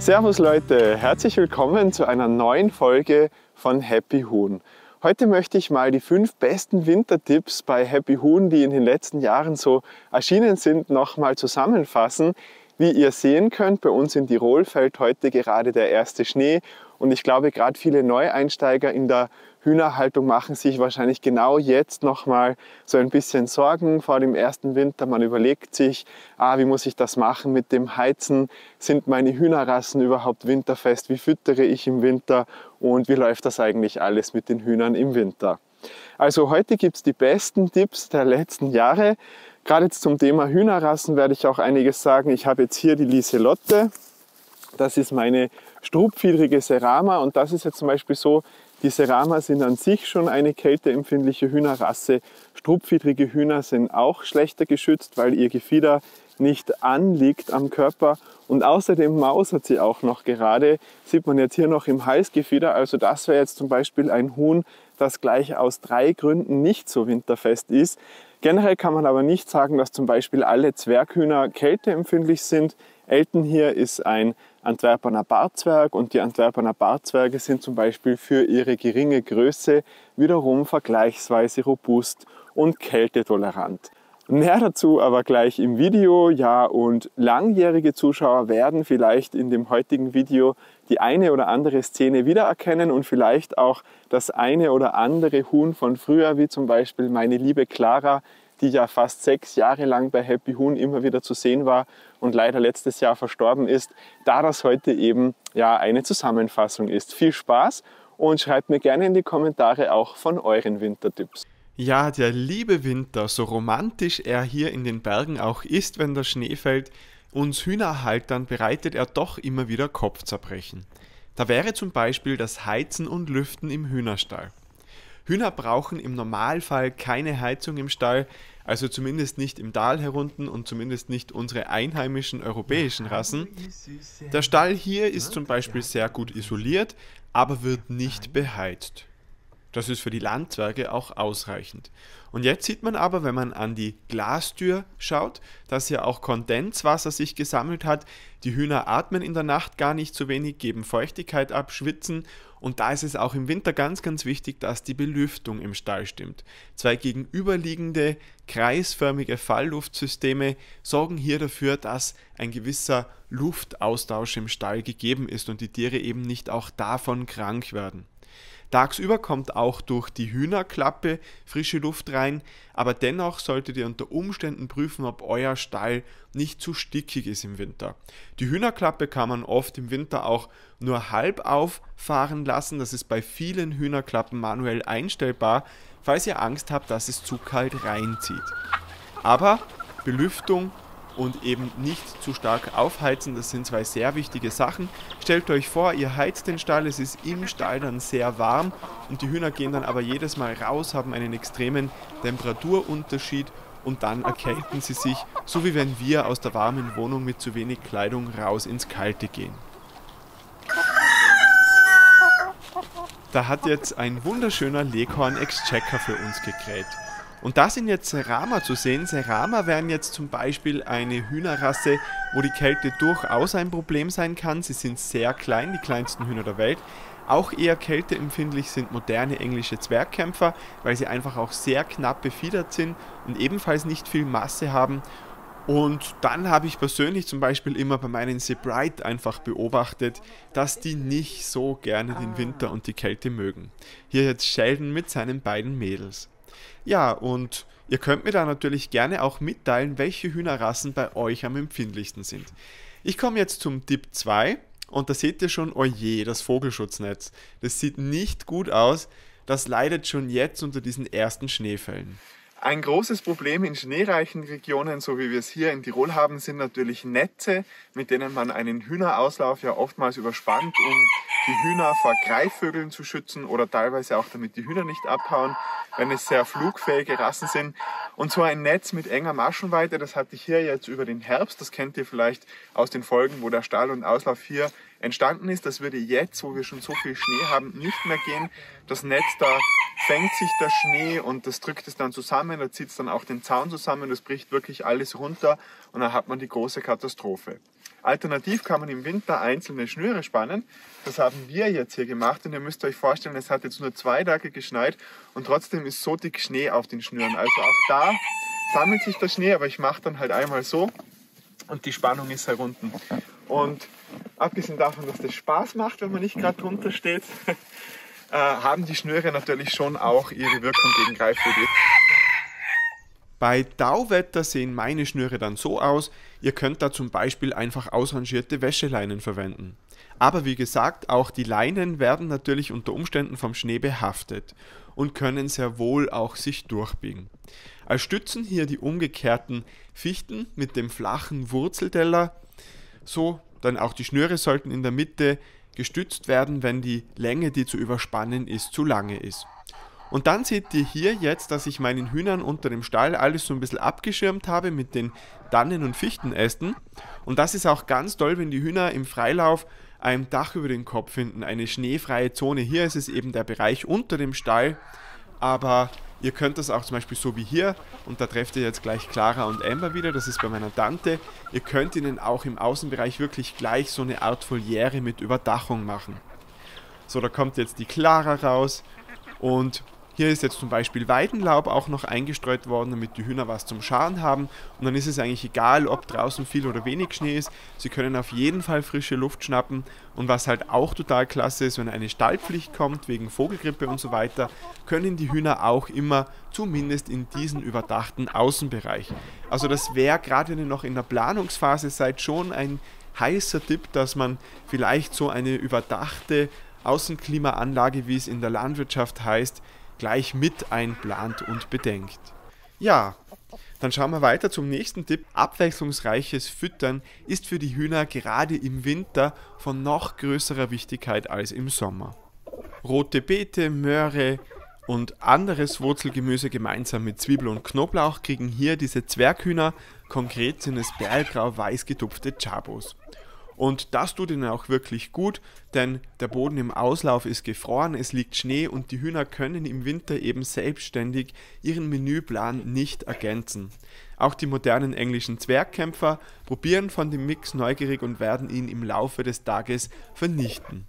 Servus Leute, herzlich willkommen zu einer neuen Folge von Happy Huhn. Heute möchte ich mal die 5 besten Wintertipps bei Happy Huhn, die in den letzten Jahren so erschienen sind, nochmal zusammenfassen. Wie ihr sehen könnt, bei uns in Tirol fällt heute gerade der erste Schnee und ich glaube, gerade viele Neueinsteiger in der Hühnerhaltung machen sich wahrscheinlich genau jetzt nochmal so ein bisschen Sorgen vor dem ersten Winter. Man überlegt sich, wie muss ich das machen mit dem Heizen? Sind meine Hühnerrassen überhaupt winterfest? Wie füttere ich im Winter? Und wie läuft das eigentlich alles mit den Hühnern im Winter? Also heute gibt es die besten Tipps der letzten Jahre. Gerade jetzt zum Thema Hühnerrassen werde ich auch einiges sagen. Ich habe jetzt hier die Lieselotte. Das ist meine strubfiedrige Serama und das ist jetzt zum Beispiel so, die Serama sind an sich schon eine kälteempfindliche Hühnerrasse. Strubfiedrige Hühner sind auch schlechter geschützt, weil ihr Gefieder nicht anliegt am Körper. Und außerdem mausert sie auch noch gerade. Sieht man jetzt hier noch im Halsgefieder. Also das wäre jetzt zum Beispiel ein Huhn, das gleich aus 3 Gründen nicht so winterfest ist. Generell kann man aber nicht sagen, dass zum Beispiel alle Zwerghühner kälteempfindlich sind. Eltern hier ist ein Antwerpener Barzwerg und die Antwerpener Barzwerge sind zum Beispiel für ihre geringe Größe wiederum vergleichsweise robust und kältetolerant. Mehr dazu aber gleich im Video. Ja, und langjährige Zuschauer werden vielleicht in dem heutigen Video die eine oder andere Szene wiedererkennen und vielleicht auch das eine oder andere Huhn von früher, wie zum Beispiel meine liebe Clara, die ja fast 6 Jahre lang bei Happy Huhn immer wieder zu sehen war und leider letztes Jahr verstorben ist, da das heute eben eine Zusammenfassung ist. Viel Spaß und schreibt mir gerne in die Kommentare auch von euren Wintertipps. Ja, der liebe Winter, so romantisch er hier in den Bergen auch ist, wenn der Schnee fällt, uns Hühnerhaltern bereitet er doch immer wieder Kopfzerbrechen. Da wäre zum Beispiel das Heizen und Lüften im Hühnerstall. Hühner brauchen im Normalfall keine Heizung im Stall, also zumindest nicht im Tal herunten und zumindest nicht unsere einheimischen europäischen Rassen. Der Stall hier ist zum Beispiel sehr gut isoliert, aber wird nicht beheizt. Das ist für die Landzwerge auch ausreichend. Und jetzt sieht man aber, wenn man an die Glastür schaut, dass hier auch Kondenswasser sich gesammelt hat. Die Hühner atmen in der Nacht gar nicht so wenig, geben Feuchtigkeit ab, schwitzen. Und da ist es auch im Winter ganz, ganz wichtig, dass die Belüftung im Stall stimmt. 2 gegenüberliegende, kreisförmige Fallluftsysteme sorgen hier dafür, dass ein gewisser Luftaustausch im Stall gegeben ist und die Tiere eben nicht auch davon krank werden. Tagsüber kommt auch durch die Hühnerklappe frische Luft rein, aber dennoch solltet ihr unter Umständen prüfen, ob euer Stall nicht zu stickig ist im Winter. Die Hühnerklappe kann man oft im Winter auch nur halb auffahren lassen, das ist bei vielen Hühnerklappen manuell einstellbar, falls ihr Angst habt, dass es zu kalt reinzieht. Aber Belüftung und eben nicht zu stark aufheizen, das sind 2 sehr wichtige Sachen. Stellt euch vor, ihr heizt den Stall, es ist im Stall dann sehr warm und die Hühner gehen dann aber jedes Mal raus, haben einen extremen Temperaturunterschied und dann erkälten sie sich, so wie wenn wir aus der warmen Wohnung mit zu wenig Kleidung raus ins Kalte gehen. Da hat jetzt ein wunderschöner Leghorn-Exchequer für uns gekräht. Und da sind jetzt Serama zu sehen. Serama wären jetzt zum Beispiel eine Hühnerrasse, wo die Kälte durchaus ein Problem sein kann. Sie sind sehr klein, die kleinsten Hühner der Welt. Auch eher kälteempfindlich sind moderne englische Zwergkämpfer, weil sie einfach auch sehr knapp befiedert sind und ebenfalls nicht viel Masse haben. Und dann habe ich persönlich zum Beispiel immer bei meinen Sebright einfach beobachtet, dass die nicht so gerne den Winter und die Kälte mögen. Hier jetzt Sheldon mit seinen beiden Mädels. Ja, und ihr könnt mir da natürlich gerne auch mitteilen, welche Hühnerrassen bei euch am empfindlichsten sind. Ich komme jetzt zum Tipp 2 und da seht ihr schon, oje, das Vogelschutznetz. Das sieht nicht gut aus, das leidet schon jetzt unter diesen ersten Schneefällen. Ein großes Problem in schneereichen Regionen, so wie wir es hier in Tirol haben, sind natürlich Netze, mit denen man einen Hühnerauslauf ja oftmals überspannt, um die Hühner vor Greifvögeln zu schützen oder teilweise auch damit die Hühner nicht abhauen, wenn es sehr flugfähige Rassen sind. Und so ein Netz mit enger Maschenweite, das hatte ich hier jetzt über den Herbst, das kennt ihr vielleicht aus den Folgen, wo der Stall und Auslauf hier entstanden ist. Das würde jetzt, wo wir schon so viel Schnee haben, nicht mehr gehen. Das Netz, da fängt sich der Schnee und das drückt es dann zusammen, da zieht es dann auch den Zaun zusammen, das bricht wirklich alles runter und dann hat man die große Katastrophe. Alternativ kann man im Winter einzelne Schnüre spannen. Das haben wir jetzt hier gemacht und ihr müsst euch vorstellen, es hat jetzt nur 2 Tage geschneit und trotzdem ist so dick Schnee auf den Schnüren. Also auch da sammelt sich der Schnee, aber ich mache dann halt einmal so und die Spannung ist halt unten. Und abgesehen davon, dass das Spaß macht, wenn man nicht gerade drunter steht, haben die Schnüre natürlich schon auch ihre Wirkung gegen Greifvögel. Bei Tauwetter sehen meine Schnüre dann so aus, ihr könnt da zum Beispiel einfach ausrangierte Wäscheleinen verwenden. Aber wie gesagt, auch die Leinen werden natürlich unter Umständen vom Schnee behaftet und können sehr wohl auch sich durchbiegen. Als Stützen hier die umgekehrten Fichten mit dem flachen Wurzelteller, so dann auch die Schnüre sollten in der Mitte gestützt werden, wenn die Länge, die zu überspannen ist, zu lange ist. Und dann seht ihr hier jetzt, dass ich meinen Hühnern unter dem Stall alles so ein bisschen abgeschirmt habe mit den Tannen- und Fichtenästen. Und das ist auch ganz toll, wenn die Hühner im Freilauf ein Dach über den Kopf finden, eine schneefreie Zone. Hier ist es eben der Bereich unter dem Stall, aber ihr könnt das auch zum Beispiel so wie hier, und da trefft ihr jetzt gleich Clara und Amber wieder, das ist bei meiner Tante. Ihr könnt ihnen auch im Außenbereich wirklich gleich so eine Art Voliere mit Überdachung machen. So, da kommt jetzt die Clara raus und hier ist jetzt zum Beispiel Weidenlaub auch noch eingestreut worden, damit die Hühner was zum Scharen haben. Und dann ist es eigentlich egal, ob draußen viel oder wenig Schnee ist. Sie können auf jeden Fall frische Luft schnappen. Und was halt auch total klasse ist, wenn eine Stallpflicht kommt, wegen Vogelgrippe und so weiter, können die Hühner auch immer zumindest in diesen überdachten Außenbereich. Also das wäre, gerade wenn ihr noch in der Planungsphase seid, schon ein heißer Tipp, dass man vielleicht so eine überdachte Außenklimaanlage, wie es in der Landwirtschaft heißt, gleich mit einplant und bedenkt. Ja, dann schauen wir weiter zum nächsten Tipp. Abwechslungsreiches Füttern ist für die Hühner gerade im Winter von noch größerer Wichtigkeit als im Sommer. Rote Beete, Möhre und anderes Wurzelgemüse gemeinsam mit Zwiebel und Knoblauch kriegen hier diese Zwerghühner, konkret sind es perlgrau-weiß getupfte Chabos. Und das tut ihnen auch wirklich gut, denn der Boden im Auslauf ist gefroren, es liegt Schnee und die Hühner können im Winter eben selbstständig ihren Menüplan nicht ergänzen. Auch die modernen englischen Zwergkämpfer probieren von dem Mix neugierig und werden ihn im Laufe des Tages vernichten.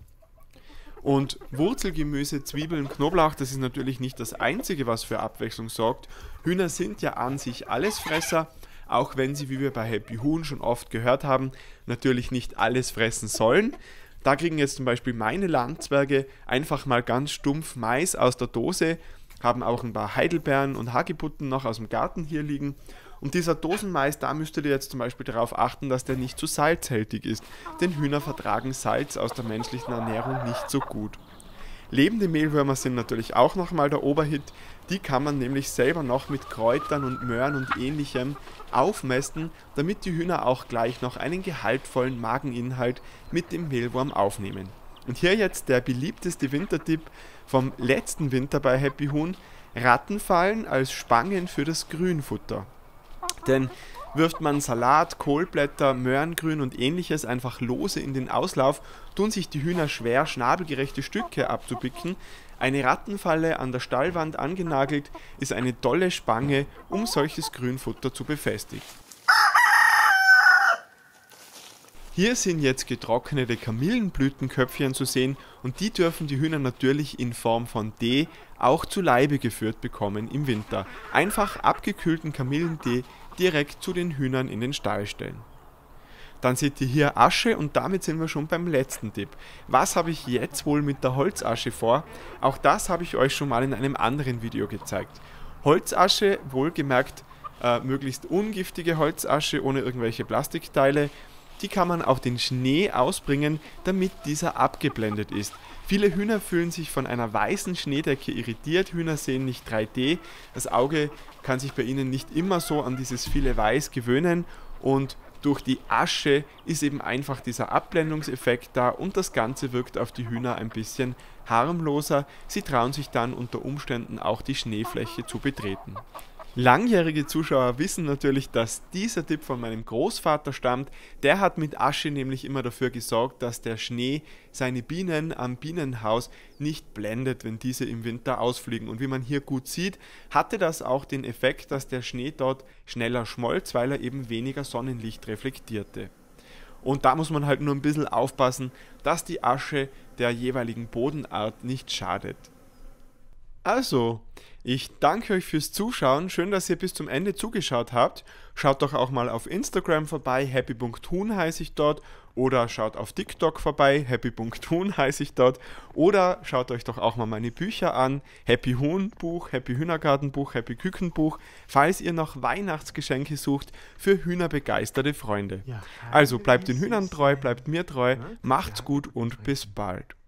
Und Wurzelgemüse, Zwiebeln, Knoblauch, das ist natürlich nicht das Einzige, was für Abwechslung sorgt. Hühner sind ja an sich Allesfresser, auch wenn sie, wie wir bei Happy Huhn schon oft gehört haben, natürlich nicht alles fressen sollen. Da kriegen jetzt zum Beispiel meine Landzwerge einfach mal ganz stumpf Mais aus der Dose, haben auch ein paar Heidelbeeren und Hagebutten noch aus dem Garten hier liegen. Und dieser Dosenmais, da müsstet ihr jetzt zum Beispiel darauf achten, dass der nicht zu salzhaltig ist, denn Hühner vertragen Salz aus der menschlichen Ernährung nicht so gut. Lebende Mehlwürmer sind natürlich auch nochmal der Oberhit. Die kann man nämlich selber noch mit Kräutern und Möhren und ähnlichem aufmästen, damit die Hühner auch gleich noch einen gehaltvollen Mageninhalt mit dem Mehlwurm aufnehmen. Und hier jetzt der beliebteste Wintertipp vom letzten Winter bei Happy Huhn: Rattenfallen als Spangen für das Grünfutter. Denn wirft man Salat, Kohlblätter, Möhrengrün und ähnliches einfach lose in den Auslauf, tun sich die Hühner schwer, schnabelgerechte Stücke abzupicken. Eine Rattenfalle an der Stallwand angenagelt ist eine tolle Spange, um solches Grünfutter zu befestigen. Hier sind jetzt getrocknete Kamillenblütenköpfchen zu sehen und die dürfen die Hühner natürlich in Form von Tee auch zu Leibe geführt bekommen im Winter. Einfach abgekühlten Kamillentee direkt zu den Hühnern in den Stall stellen. Dann seht ihr hier Asche und damit sind wir schon beim letzten Tipp. Was habe ich jetzt wohl mit der Holzasche vor? Auch das habe ich euch schon mal in einem anderen Video gezeigt. Holzasche, wohlgemerkt möglichst ungiftige Holzasche ohne irgendwelche Plastikteile, die kann man auf den Schnee ausbringen, damit dieser abgeblendet ist. Viele Hühner fühlen sich von einer weißen Schneedecke irritiert, Hühner sehen nicht 3D, das Auge kann sich bei ihnen nicht immer so an dieses viele Weiß gewöhnen und durch die Asche ist eben einfach dieser Abblendungseffekt da und das Ganze wirkt auf die Hühner ein bisschen harmloser. Sie trauen sich dann unter Umständen auch die Schneefläche zu betreten. Langjährige Zuschauer wissen natürlich, dass dieser Tipp von meinem Großvater stammt. Der hat mit Asche nämlich immer dafür gesorgt, dass der Schnee seine Bienen am Bienenhaus nicht blendet, wenn diese im Winter ausfliegen. Und wie man hier gut sieht, hatte das auch den Effekt, dass der Schnee dort schneller schmolz, weil er eben weniger Sonnenlicht reflektierte. Und da muss man halt nur ein bisschen aufpassen, dass die Asche der jeweiligen Bodenart nicht schadet. Also, ich danke euch fürs Zuschauen. Schön, dass ihr bis zum Ende zugeschaut habt. Schaut doch auch mal auf Instagram vorbei, happy.huhn heiße ich dort. Oder schaut auf TikTok vorbei, happy.huhn heiße ich dort. Oder schaut euch doch auch mal meine Bücher an. Happy Huhn Buch, Happy Hühnergartenbuch, Happy Kükenbuch. Falls ihr noch Weihnachtsgeschenke sucht für hühnerbegeisterte Freunde. Also bleibt den Hühnern treu, bleibt mir treu. Macht's gut und bis bald.